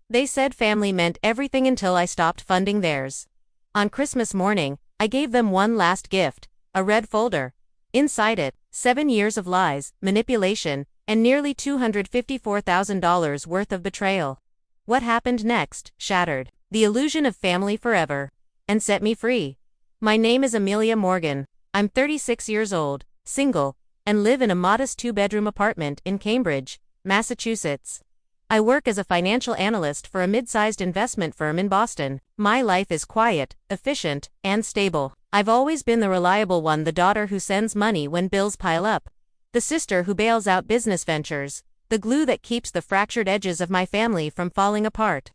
They said family meant everything until I stopped funding theirs. On Christmas morning, I gave them one last gift, a red folder. Inside it, 7 years of lies, manipulation, and nearly $254,000 worth of betrayal. What happened next shattered the illusion of family forever and set me free. My name is Amelia Morgan. I'm 36 years old, single, and live in a modest 2-bedroom apartment in Cambridge, Massachusetts. I work as a financial analyst for a mid-sized investment firm in Boston. My life is quiet, efficient, and stable. I've always been the reliable one, the daughter who sends money when bills pile up, the sister who bails out business ventures, the glue that keeps the fractured edges of my family from falling apart.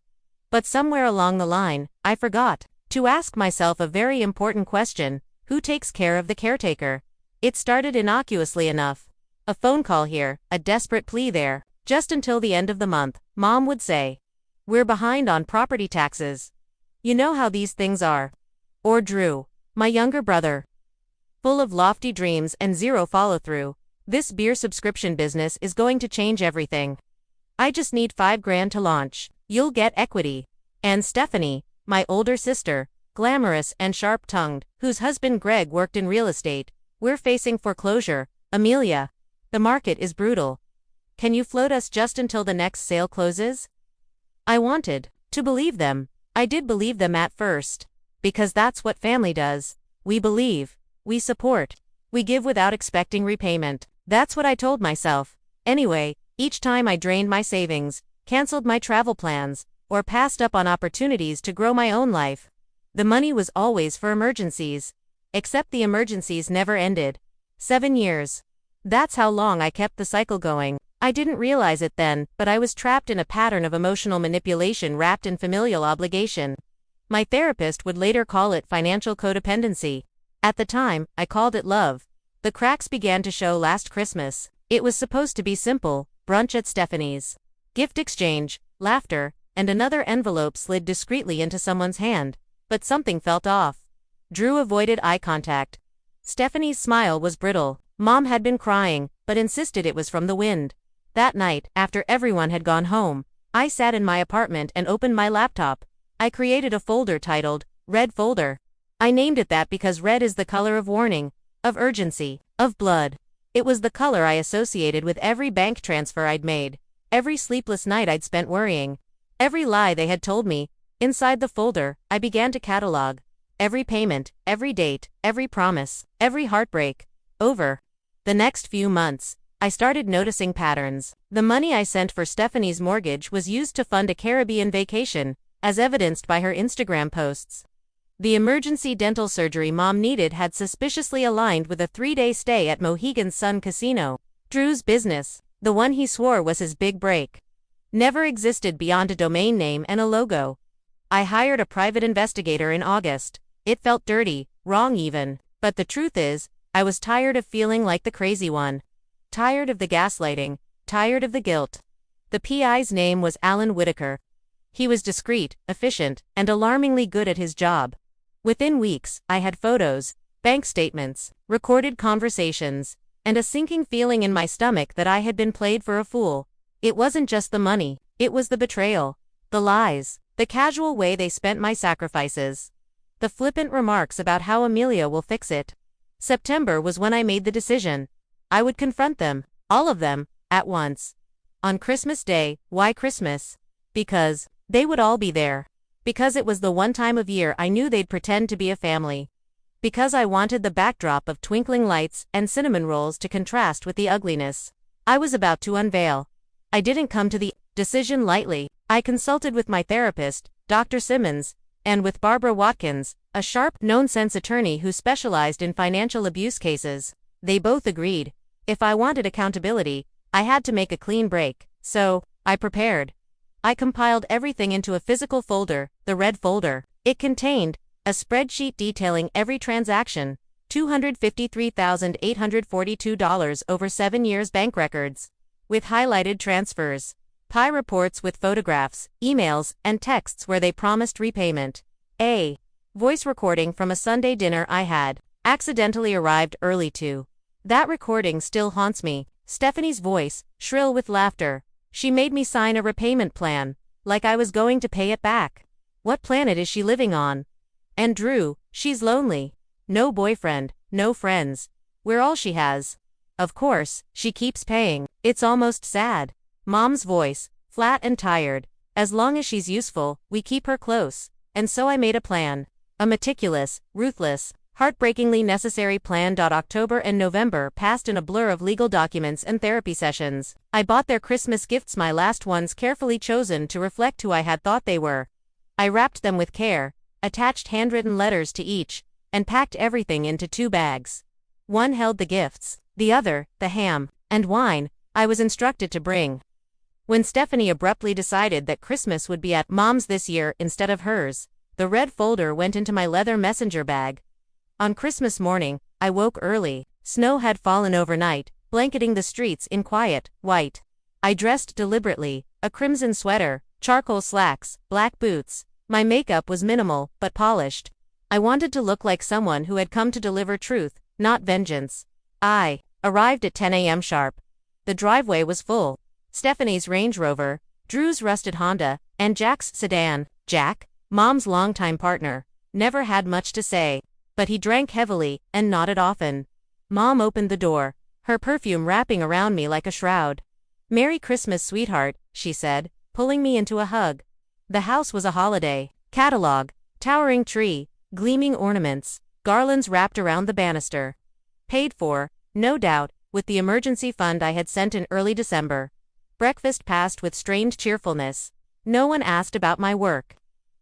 But somewhere along the line, I forgot to ask myself a very important question: who takes care of the caretaker? It started innocuously enough. A phone call here, a desperate plea there. Just until the end of the month, Mom would say, "We're behind on property taxes. You know how these things are." Or Drew, my younger brother, full of lofty dreams and zero follow-through, "This beer subscription business is going to change everything. I just need $5,000 to launch. You'll get equity." And Stephanie, my older sister, glamorous and sharp-tongued, whose husband Greg worked in real estate, "We're facing foreclosure, Amelia. The market is brutal. Can you float us just until the next sale closes?" I wanted to believe them. I did believe them at first. Because that's what family does. We believe. We support. We give without expecting repayment. That's what I told myself. Anyway, each time I drained my savings, canceled my travel plans, or passed up on opportunities to grow my own life, the money was always for emergencies. Except the emergencies never ended. 7 years. That's how long I kept the cycle going. I didn't realize it then, but I was trapped in a pattern of emotional manipulation wrapped in familial obligation. My therapist would later call it financial codependency. At the time, I called it love. The cracks began to show last Christmas. It was supposed to be simple: brunch at Stephanie's, gift exchange, laughter, and another envelope slid discreetly into someone's hand. But something felt off. Drew avoided eye contact. Stephanie's smile was brittle. Mom had been crying, but insisted it was from the wind. That night, after everyone had gone home, I sat in my apartment and opened my laptop. I created a folder titled, Red Folder. I named it that because red is the color of warning, of urgency, of blood. It was the color I associated with every bank transfer I'd made, every sleepless night I'd spent worrying, every lie they had told me. Inside the folder, I began to catalog every payment, every date, every promise, every heartbreak. Over the next few months, I started noticing patterns. The money I sent for Stephanie's mortgage was used to fund a Caribbean vacation, as evidenced by her Instagram posts. The emergency dental surgery Mom needed had suspiciously aligned with a 3-day stay at Mohegan Sun Casino. Drew's business, the one he swore was his big break, never existed beyond a domain name and a logo. I hired a private investigator in August. It felt dirty, wrong even. But the truth is, I was tired of feeling like the crazy one. Tired of the gaslighting. Tired of the guilt. The PI's name was Alan Whitaker. He was discreet, efficient, and alarmingly good at his job. Within weeks, I had photos, bank statements, recorded conversations, and a sinking feeling in my stomach that I had been played for a fool. It wasn't just the money, it was the betrayal, the lies, the casual way they spent my sacrifices, the flippant remarks about how Amelia will fix it. September was when I made the decision. I would confront them, all of them, at once. On Christmas Day. Why Christmas? Because they would all be there. Because it was the one time of year I knew they'd pretend to be a family. Because I wanted the backdrop of twinkling lights and cinnamon rolls to contrast with the ugliness I was about to unveil. I didn't come to the decision lightly. I consulted with my therapist, Dr. Simmons, and with Barbara Watkins, a sharp, no-nonsense attorney who specialized in financial abuse cases. They both agreed. If I wanted accountability, I had to make a clean break. So, I prepared. I compiled everything into a physical folder, the Red Folder. It contained a spreadsheet detailing every transaction, $253,842 over 7 years bank records, with highlighted transfers, PI reports with photographs, emails, and texts where they promised repayment. A voice recording from a Sunday dinner I had accidentally arrived early to. That recording still haunts me. Stephanie's voice, shrill with laughter. She made me sign a repayment plan. like I was going to pay it back. What planet is she living on? And Drew, she's lonely. No boyfriend, no friends. We're all she has. Of course, she keeps paying. It's almost sad. Mom's voice, flat and tired. As long as she's useful, we keep her close. And so I made a plan. A meticulous, ruthless, heartbreakingly necessary plan. October and November passed in a blur of legal documents and therapy sessions. I bought their Christmas gifts, my last ones carefully chosen to reflect who I had thought they were. I wrapped them with care, attached handwritten letters to each, and packed everything into 2 bags. One held the gifts, the other, the ham and wine I was instructed to bring. When Stephanie abruptly decided that Christmas would be at Mom's this year instead of hers, the red folder went into my leather messenger bag. On Christmas morning, I woke early. Snow had fallen overnight, blanketing the streets in quiet, white. I dressed deliberately, a crimson sweater, charcoal slacks, black boots. My makeup was minimal, but polished. I wanted to look like someone who had come to deliver truth, not vengeance. I arrived at 10 a.m. sharp. The driveway was full. Stephanie's Range Rover, Drew's rusted Honda, and Jack's sedan. Jack, Mom's longtime partner, never had much to say, but he drank heavily and nodded often. Mom opened the door, her perfume wrapping around me like a shroud. "Merry Christmas, sweetheart," she said, pulling me into a hug. The house was a holiday. Catalog, towering tree, gleaming ornaments, garlands wrapped around the banister. Paid for, no doubt, with the emergency fund I had sent in early December. Breakfast passed with strained cheerfulness. No one asked about my work.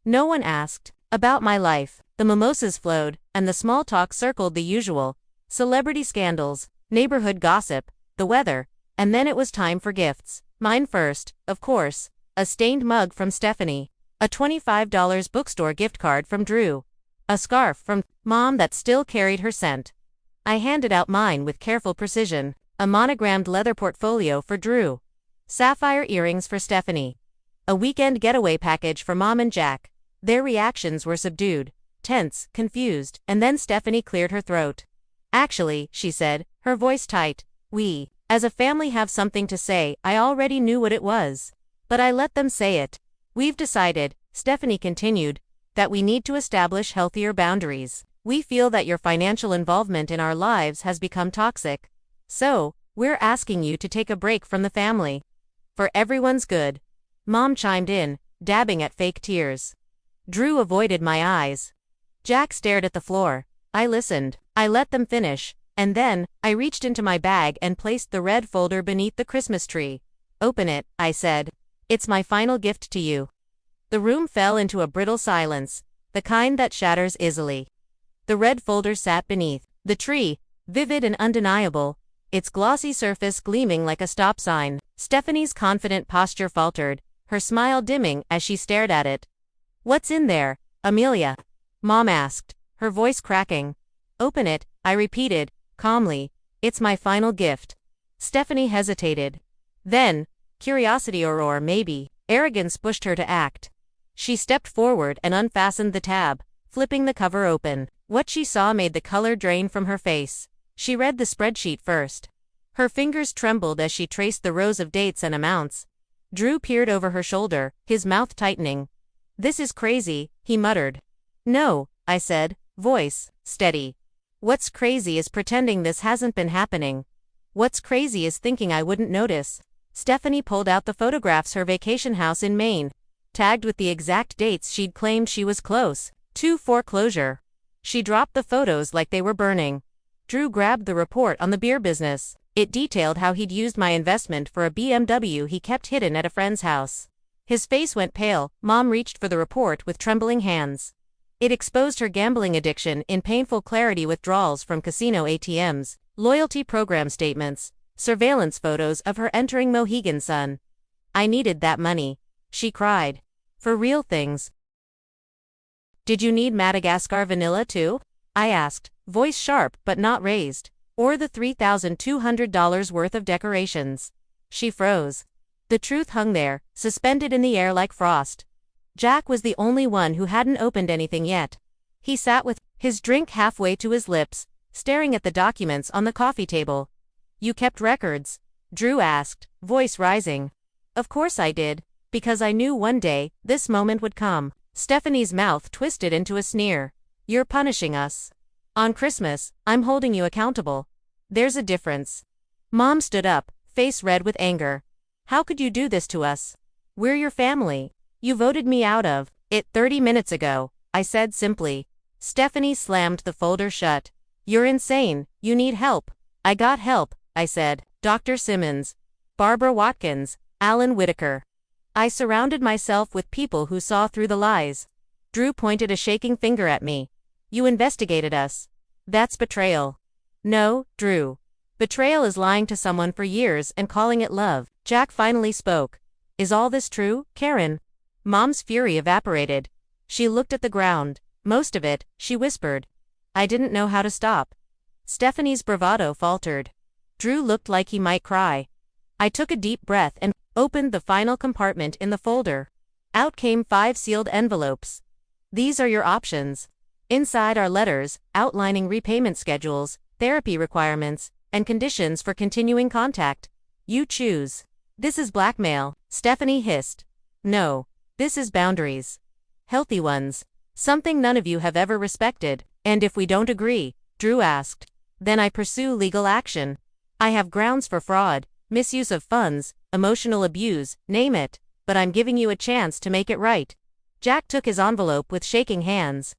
No one asked about my life. The mimosas flowed, and the small talk circled the usual. Celebrity scandals, neighborhood gossip, the weather, and then it was time for gifts. Mine first, of course. A stained mug from Stephanie. A $25 bookstore gift card from Drew. A scarf from Mom that still carried her scent. I handed out mine with careful precision. A monogrammed leather portfolio for Drew. Sapphire earrings for Stephanie. A weekend getaway package for Mom and Jack. Their reactions were subdued, tense, confused, and then Stephanie cleared her throat. "Actually," she said, her voice tight, "we, as a family, have something to say." I already knew what it was, but I let them say it. "We've decided," Stephanie continued, "that we need to establish healthier boundaries. We feel that your financial involvement in our lives has become toxic. So, we're asking you to take a break from the family. For everyone's good." Mom chimed in, dabbing at fake tears. Drew avoided my eyes. Jack stared at the floor. I listened. I let them finish, and then, I reached into my bag and placed the red folder beneath the Christmas tree. "Open it," I said. "It's my final gift to you." The room fell into a brittle silence, the kind that shatters easily. The red folder sat beneath the tree, vivid and undeniable, its glossy surface gleaming like a stop sign. Stephanie's confident posture faltered, her smile dimming as she stared at it. "What's in there, Amelia?" Mom asked, her voice cracking. "Open it," I repeated, calmly. "It's my final gift." Stephanie hesitated. Then, curiosity or maybe arrogance pushed her to act. She stepped forward and unfastened the tab, flipping the cover open. What she saw made the color drain from her face. She read the spreadsheet first. Her fingers trembled as she traced the rows of dates and amounts. Drew peered over her shoulder, his mouth tightening. "This is crazy," he muttered. "No," I said, voice steady. "What's crazy is pretending this hasn't been happening. What's crazy is thinking I wouldn't notice." Stephanie pulled out the photographs, her vacation house in Maine, tagged with the exact dates she'd claimed she was close to foreclosure. She dropped the photos like they were burning. Drew grabbed the report on the beer business. It detailed how he'd used my investment for a BMW he kept hidden at a friend's house. His face went pale. Mom reached for the report with trembling hands. It exposed her gambling addiction in painful clarity: withdrawals from casino ATMs, loyalty program statements, surveillance photos of her entering Mohegan Sun. "I needed that money," she cried. "For real things." "Did you need Madagascar vanilla too?" I asked, voice sharp but not raised. "Or the $3,200 worth of decorations?" She froze. The truth hung there, suspended in the air like frost. Jack was the only one who hadn't opened anything yet. He sat with his drink halfway to his lips, staring at the documents on the coffee table. "You kept records?" Drew asked, voice rising. "Of course I did. Because I knew one day, this moment would come. Stephanie's mouth twisted into a sneer. You're punishing us. On Christmas, I'm holding you accountable. There's a difference. Mom stood up, face red with anger. How could you do this to us? We're your family. You voted me out of it 30 minutes ago, I said simply. Stephanie slammed the folder shut. You're insane, you need help. I got help, I said. Dr. Simmons, Barbara Watkins, Alan Whitaker. I surrounded myself with people who saw through the lies. Drew pointed a shaking finger at me. You investigated us. That's betrayal. No, Drew. Betrayal is lying to someone for years and calling it love. Jack finally spoke. Is all this true, Karen? Mom's fury evaporated. She looked at the ground. Most of it, she whispered. I didn't know how to stop. Stephanie's bravado faltered. Drew looked like he might cry. I took a deep breath and opened the final compartment in the folder. Out came 5 sealed envelopes. These are your options. Inside are letters, outlining repayment schedules, therapy requirements, and conditions for continuing contact. You choose. This is blackmail, Stephanie hissed. No. This is boundaries. Healthy ones. Something none of you have ever respected. And if we don't agree, Drew asked, then I pursue legal action. I have grounds for fraud, misuse of funds, emotional abuse, name it, but I'm giving you a chance to make it right. Jack took his envelope with shaking hands.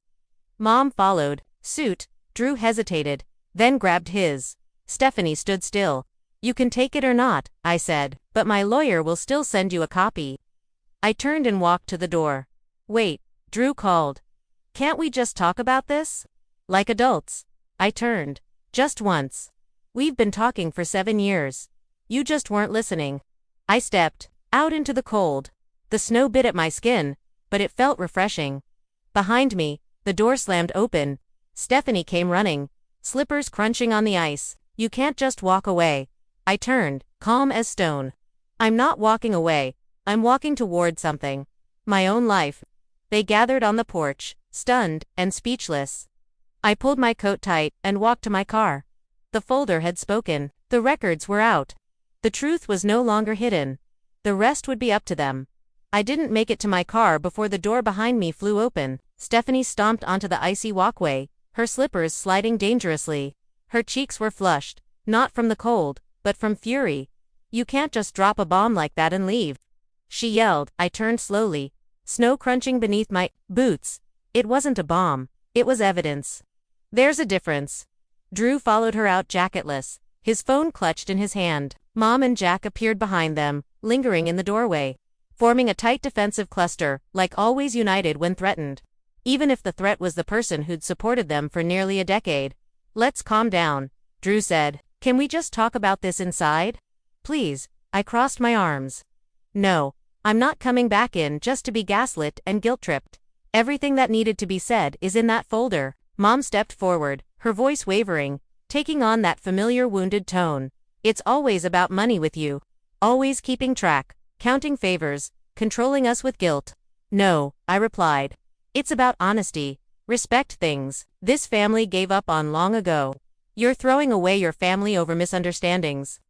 Mom followed suit. Drew hesitated, then grabbed his. Stephanie stood still. You can take it or not, I said, but my lawyer will still send you a copy. I turned and walked to the door. Wait, Drew called. Can't we just talk about this? Like adults. I turned. Just once. We've been talking for 7 years. You just weren't listening. I stepped out into the cold. The snow bit at my skin, but it felt refreshing. Behind me, the door slammed open. Stephanie came running, slippers crunching on the ice. You can't just walk away. I turned, calm as stone. I'm not walking away. I'm walking toward something. My own life. They gathered on the porch, stunned and speechless. I pulled my coat tight and walked to my car. The folder had spoken. The records were out. The truth was no longer hidden. The rest would be up to them. I didn't make it to my car before the door behind me flew open. Stephanie stomped onto the icy walkway, her slippers sliding dangerously. Her cheeks were flushed, not from the cold, but from fury. You can't just drop a bomb like that and leave. She yelled. I turned slowly, snow crunching beneath my boots. It wasn't a bomb. It was evidence. There's a difference. Drew followed her out jacketless, his phone clutched in his hand. Mom and Jack appeared behind them, lingering in the doorway, forming a tight defensive cluster, like always united when threatened. Even if the threat was the person who'd supported them for nearly a decade. Let's calm down, Drew said. Can we just talk about this inside? Please. I crossed my arms. No, I'm not coming back in just to be gaslit and guilt-tripped. Everything that needed to be said is in that folder. Mom stepped forward, her voice wavering, taking on that familiar wounded tone. It's always about money with you. Always keeping track, counting favors, controlling us with guilt. No, I replied. It's about honesty. Respect things this family gave up on long ago. You're throwing away your family over misunderstandings.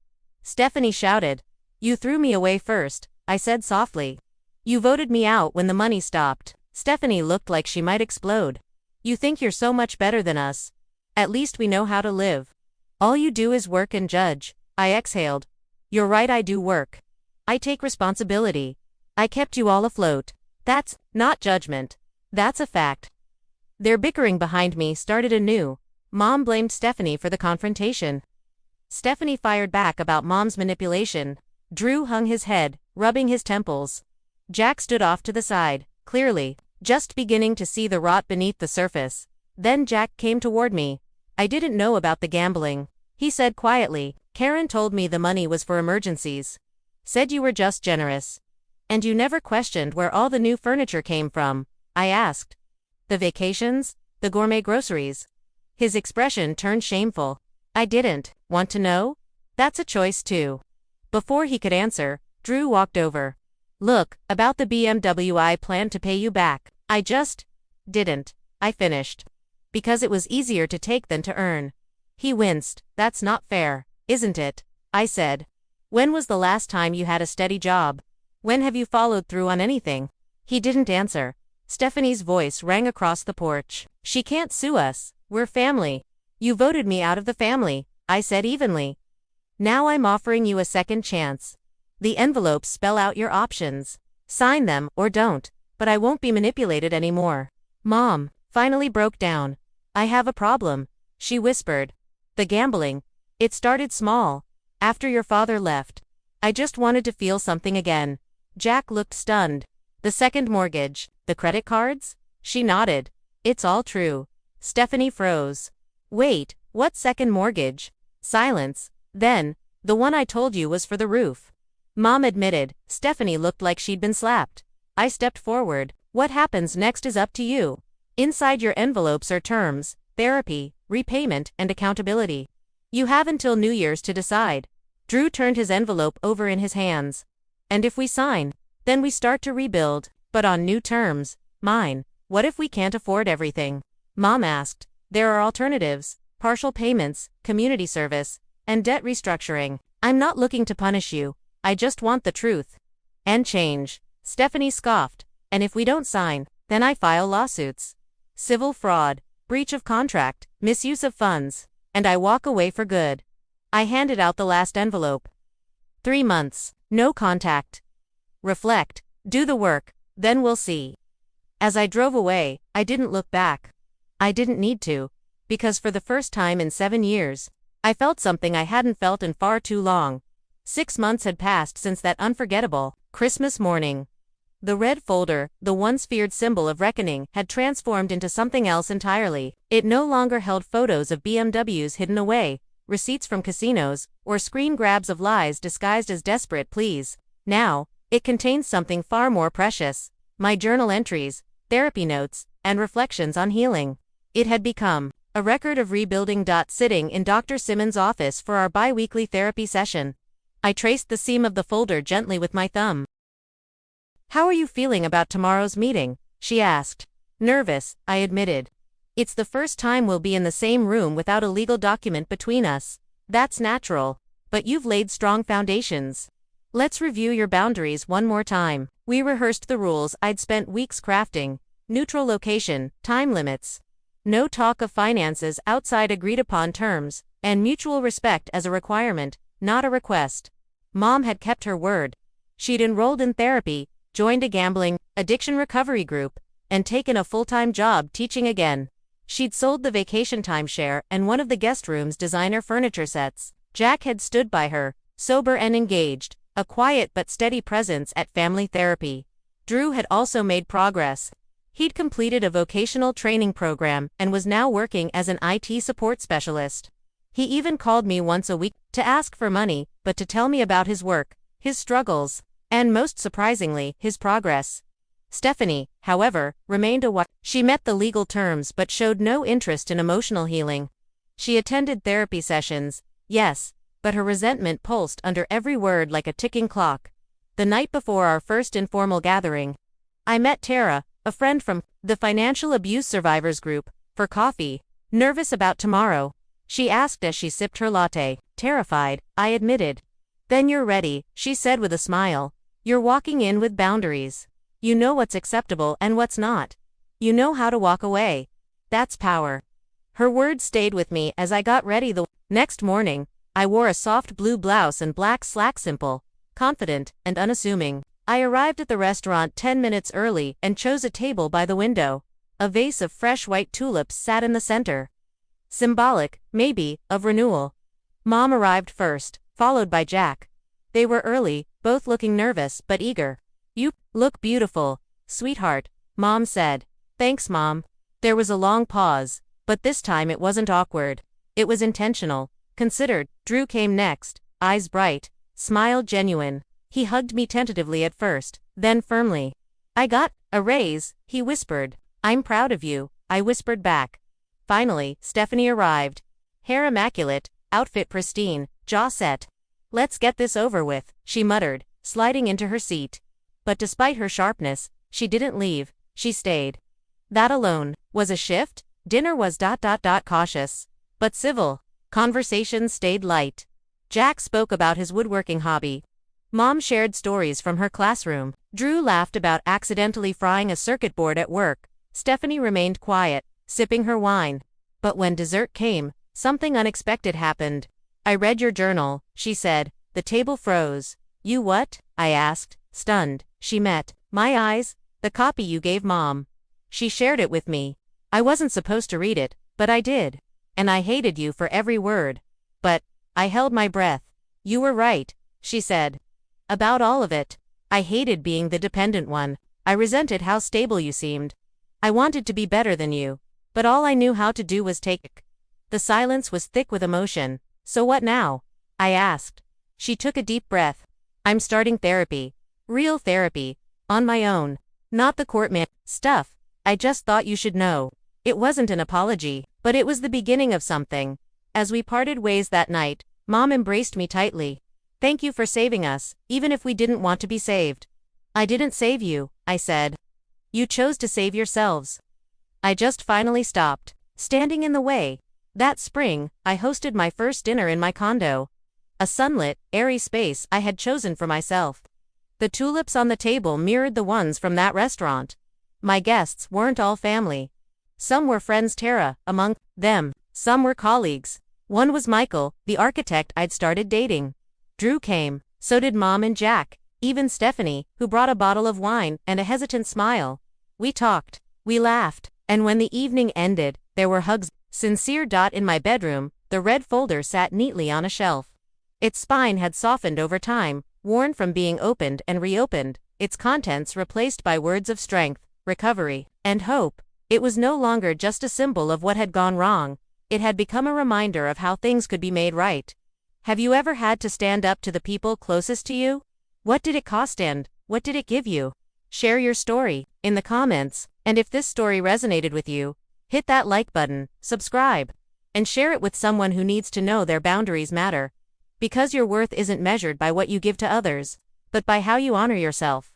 Stephanie shouted. You threw me away first, I said softly. You voted me out when the money stopped. Stephanie looked like she might explode. You think you're so much better than us. At least we know how to live. All you do is work and judge. I exhaled. You're right, I do work. I take responsibility. I kept you all afloat. That's not judgment. That's a fact. Their bickering behind me started anew. Mom blamed Stephanie for the confrontation. Stephanie fired back about Mom's manipulation. Drew hung his head, rubbing his temples. Jack stood off to the side, clearly, just beginning to see the rot beneath the surface. Then Jack came toward me. I didn't know about the gambling. He said quietly, Karen told me the money was for emergencies. Said you were just generous. And you never questioned where all the new furniture came from, I asked. The vacations? The gourmet groceries? His expression turned shameful. I didn't. Want to know? That's a choice too. Before he could answer, Drew walked over. Look, about the BMW I planned to pay you back. I just didn't. I finished. Because it was easier to take than to earn. He winced. That's not fair, isn't it? I said. When was the last time you had a steady job? When have you followed through on anything? He didn't answer. Stephanie's voice rang across the porch. She can't sue us. We're family. You voted me out of the family, I said evenly. Now I'm offering you a second chance. The envelopes spell out your options. Sign them or don't, but I won't be manipulated anymore. Mom finally broke down. I have a problem, she whispered. The gambling. It started small. After your father left. I just wanted to feel something again. Jack looked stunned. The second mortgage, the credit cards? She nodded. It's all true. Stephanie froze. Wait, what second mortgage? Silence. Then, the one I told you was for the roof. Mom admitted. Stephanie looked like she'd been slapped. I stepped forward. What happens next is up to you. Inside your envelopes are terms, therapy, repayment, and accountability. You have until New Year's to decide. Drew turned his envelope over in his hands. And if we sign, then we start to rebuild, but on new terms. Mine. What if we can't afford everything? Mom asked. There are alternatives, partial payments, community service, and debt restructuring. I'm not looking to punish you. I just want the truth. And change. Stephanie scoffed. And if we don't sign, then I file lawsuits. Civil fraud, breach of contract, misuse of funds, and I walk away for good. I handed out the last envelope. 3 months, no contact. Reflect, do the work, then we'll see. As I drove away, I didn't look back. I didn't need to, because for the first time in 7 years, I felt something I hadn't felt in far too long. 6 months had passed since that unforgettable Christmas morning. The red folder, the once feared symbol of reckoning, had transformed into something else entirely. It no longer held photos of BMWs hidden away, receipts from casinos, or screen grabs of lies disguised as desperate pleas. Now, it contained something far more precious. My journal entries, therapy notes, and reflections on healing. It had become a record of rebuilding. Sitting in Dr. Simmons' office for our bi-weekly therapy session, I traced the seam of the folder gently with my thumb. How are you feeling about tomorrow's meeting? She asked. Nervous, I admitted. It's the first time we'll be in the same room without a legal document between us. That's natural, but you've laid strong foundations. Let's review your boundaries one more time. We rehearsed the rules I'd spent weeks crafting. Neutral location, time limits. No talk of finances outside agreed-upon terms, and mutual respect as a requirement, not a request. Mom had kept her word. She'd enrolled in therapy, joined a gambling, addiction recovery group, and taken a full-time job teaching again. She'd sold the vacation timeshare and one of the guest room's designer furniture sets. Jack had stood by her, sober and engaged, a quiet but steady presence at family therapy. Drew had also made progress. He'd completed a vocational training program and was now working as an IT support specialist. He even called me once a week to ask for money, but to tell me about his work, his struggles, and most surprisingly, his progress. Stephanie, however, remained a wife. She met the legal terms but showed no interest in emotional healing. She attended therapy sessions, yes, but her resentment pulsed under every word like a ticking clock. The night before our first informal gathering, I met Tara, a friend from the Financial Abuse Survivors Group, for coffee. Nervous about tomorrow? She asked as she sipped her latte. Terrified, I admitted. Then you're ready, she said with a smile. You're walking in with boundaries. You know what's acceptable and what's not. You know how to walk away. That's power. Her words stayed with me as I got ready the next morning. I wore a soft blue blouse and black slacks, simple, confident, and unassuming. I arrived at the restaurant 10 minutes early and chose a table by the window. A vase of fresh white tulips sat in the center. Symbolic, maybe, of renewal. Mom arrived first, followed by Jack. They were early, both looking nervous but eager. You look beautiful, sweetheart, Mom said. Thanks, Mom. There was a long pause, but this time it wasn't awkward. It was intentional, considered. Drew came next, eyes bright, smile genuine. He hugged me tentatively at first, then firmly. I got a raise, he whispered. I'm proud of you, I whispered back. Finally, Stephanie arrived. Hair immaculate, outfit pristine, jaw set. Let's get this over with, she muttered, sliding into her seat. But despite her sharpness, she didn't leave, she stayed. That alone was a shift. Dinner was cautious, but civil. Conversation stayed light. Jack spoke about his woodworking hobby. Mom shared stories from her classroom. Drew laughed about accidentally frying a circuit board at work. Stephanie remained quiet, sipping her wine. But when dessert came, something unexpected happened. I read your journal, she said. The table froze. You what? I asked, stunned. She met my eyes. The copy you gave Mom. She shared it with me. I wasn't supposed to read it, but I did. And I hated you for every word. But I held my breath. You were right, she said. About all of it. I hated being the dependent one. I resented how stable you seemed. I wanted to be better than you. But all I knew how to do was take. The silence was thick with emotion. So what now? I asked. She took a deep breath. I'm starting therapy. Real therapy. On my own. Not the court stuff. I just thought you should know. It wasn't an apology, but it was the beginning of something. As we parted ways that night, Mom embraced me tightly. Thank you for saving us, even if we didn't want to be saved. I didn't save you, I said. You chose to save yourselves. I just finally stopped standing in the way. That spring, I hosted my first dinner in my condo. A sunlit, airy space I had chosen for myself. The tulips on the table mirrored the ones from that restaurant. My guests weren't all family. Some were friends Tara, among them. Some were colleagues. One was Michael, the architect I'd started dating. Drew came. So did Mom and Jack. Even Stephanie, who brought a bottle of wine and a hesitant smile. We talked. We laughed. And when the evening ended, there were hugs. Sincere. In my bedroom, the red folder sat neatly on a shelf. Its spine had softened over time, worn from being opened and reopened, its contents replaced by words of strength, recovery, and hope. It was no longer just a symbol of what had gone wrong. It had become a reminder of how things could be made right. Have you ever had to stand up to the people closest to you? What did it cost and what did it give you? Share your story in the comments, and if this story resonated with you, hit that like button, subscribe, and share it with someone who needs to know their boundaries matter. Because your worth isn't measured by what you give to others, but by how you honor yourself.